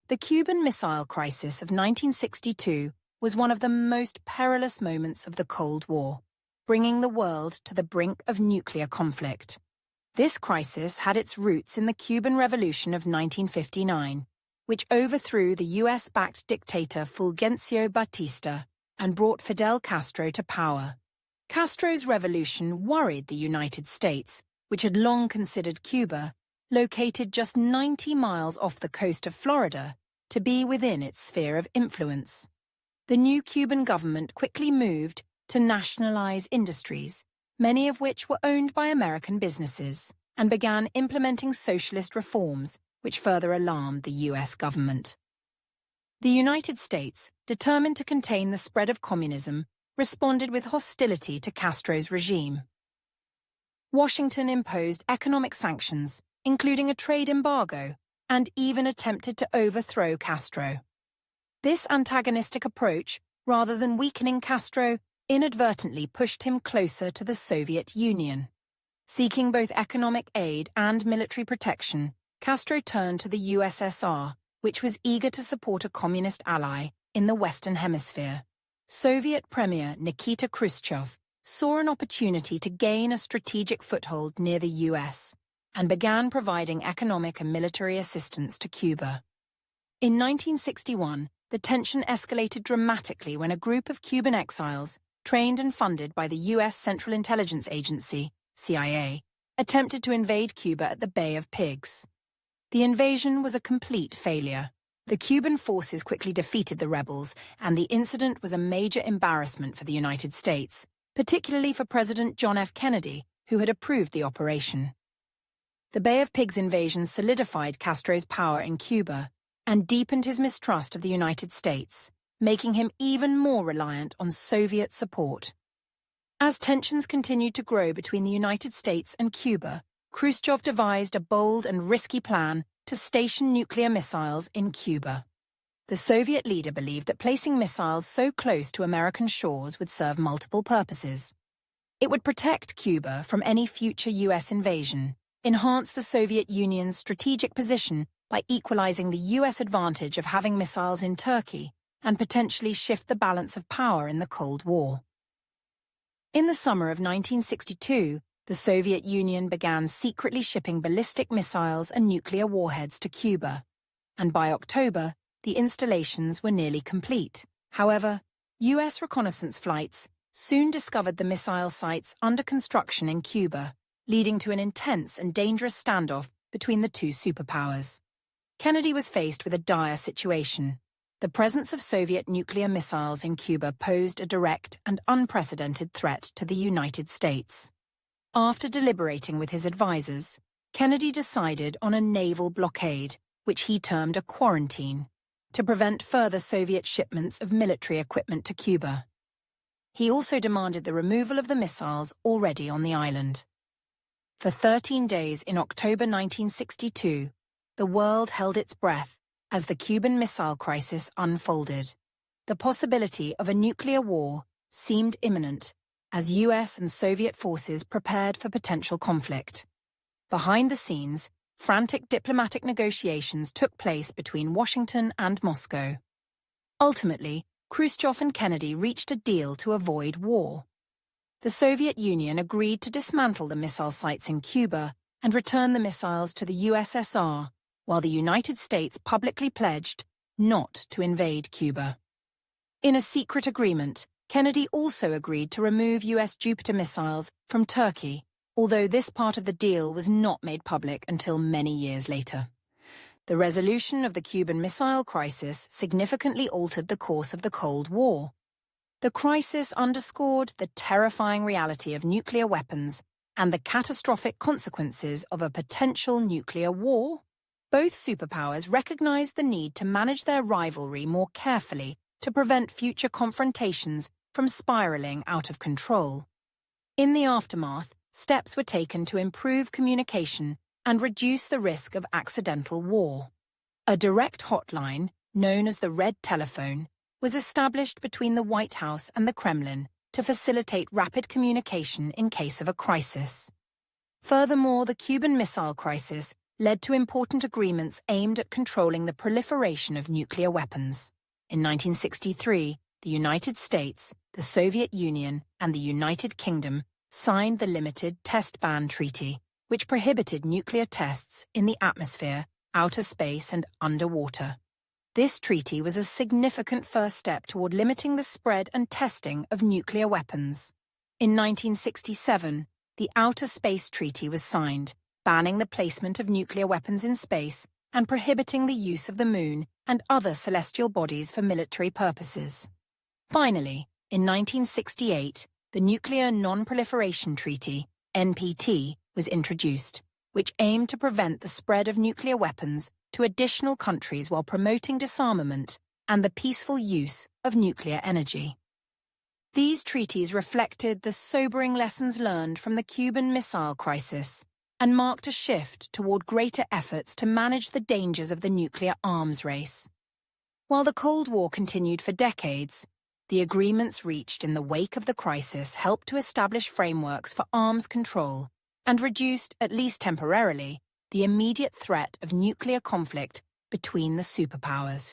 The Cuban Missile Crisis of 1962 was one of the most perilous moments of the Cold War, bringing the world to the brink of nuclear conflict. This crisis had its roots in the Cuban Revolution of 1959, which overthrew the US-backed dictator Fulgencio Batista and brought Fidel Castro to power. Castro's revolution worried the United States, which had long considered Cuba, located just 90 miles off the coast of Florida, to be within its sphere of influence. The new Cuban government quickly moved to nationalize industries, many of which were owned by American businesses, and began implementing socialist reforms, which further alarmed the US government. The United States, determined to contain the spread of communism, responded with hostility to Castro's regime. Washington imposed economic sanctions, including a trade embargo, and even attempted to overthrow Castro. This antagonistic approach, rather than weakening Castro, inadvertently pushed him closer to the Soviet Union. Seeking both economic aid and military protection, Castro turned to the USSR, which was eager to support a communist ally in the Western Hemisphere. Soviet Premier Nikita Khrushchev saw an opportunity to gain a strategic foothold near the US and began providing economic and military assistance to Cuba. In 1961, the tension escalated dramatically when a group of Cuban exiles, trained and funded by the U.S. Central Intelligence Agency, CIA, attempted to invade Cuba at the Bay of Pigs. The invasion was a complete failure. The Cuban forces quickly defeated the rebels, and the incident was a major embarrassment for the United States, particularly for President John F. Kennedy, who had approved the operation. The Bay of Pigs invasion solidified Castro's power in Cuba and deepened his mistrust of the United States, making him even more reliant on Soviet support. As tensions continued to grow between the United States and Cuba, Khrushchev devised a bold and risky plan to station nuclear missiles in Cuba. The Soviet leader believed that placing missiles so close to American shores would serve multiple purposes. It would protect Cuba from any future U.S. invasion, enhance the Soviet Union's strategic position by equalizing the U.S. advantage of having missiles in Turkey, and potentially shift the balance of power in the Cold War. In the summer of 1962, the Soviet Union began secretly shipping ballistic missiles and nuclear warheads to Cuba, and by October, the installations were nearly complete. However, U.S. reconnaissance flights soon discovered the missile sites under construction in Cuba, leading to an intense and dangerous standoff between the two superpowers. Kennedy was faced with a dire situation. The presence of Soviet nuclear missiles in Cuba posed a direct and unprecedented threat to the United States. After deliberating with his advisors, Kennedy decided on a naval blockade, which he termed a quarantine, to prevent further Soviet shipments of military equipment to Cuba. He also demanded the removal of the missiles already on the island. For 13 days in October 1962, the world held its breath as the Cuban Missile Crisis unfolded. The possibility of a nuclear war seemed imminent as US and Soviet forces prepared for potential conflict. Behind the scenes, frantic diplomatic negotiations took place between Washington and Moscow. Ultimately, Khrushchev and Kennedy reached a deal to avoid war. The Soviet Union agreed to dismantle the missile sites in Cuba and return the missiles to the USSR, while the United States publicly pledged not to invade Cuba. In a secret agreement, Kennedy also agreed to remove U.S. Jupiter missiles from Turkey, although this part of the deal was not made public until many years later. The resolution of the Cuban Missile Crisis significantly altered the course of the Cold War. The crisis underscored the terrifying reality of nuclear weapons and the catastrophic consequences of a potential nuclear war. Both superpowers recognized the need to manage their rivalry more carefully to prevent future confrontations from spiraling out of control. In the aftermath, steps were taken to improve communication and reduce the risk of accidental war. A direct hotline, known as the Red Telephone, was established between the White House and the Kremlin to facilitate rapid communication in case of a crisis. Furthermore, the Cuban Missile Crisis led to important agreements aimed at controlling the proliferation of nuclear weapons. In 1963, the United States, the Soviet Union, and the United Kingdom signed the Limited Test Ban Treaty, which prohibited nuclear tests in the atmosphere, outer space, and underwater. This treaty was a significant first step toward limiting the spread and testing of nuclear weapons. In 1967, the Outer Space Treaty was signed, banning the placement of nuclear weapons in space and prohibiting the use of the Moon and other celestial bodies for military purposes. Finally, in 1968, the Nuclear Non-Proliferation Treaty, NPT, was introduced, which aimed to prevent the spread of nuclear weapons to additional countries while promoting disarmament and the peaceful use of nuclear energy. These treaties reflected the sobering lessons learned from the Cuban Missile Crisis and marked a shift toward greater efforts to manage the dangers of the nuclear arms race. While the Cold War continued for decades, the agreements reached in the wake of the crisis helped to establish frameworks for arms control and reduced, at least temporarily, the immediate threat of nuclear conflict between the superpowers.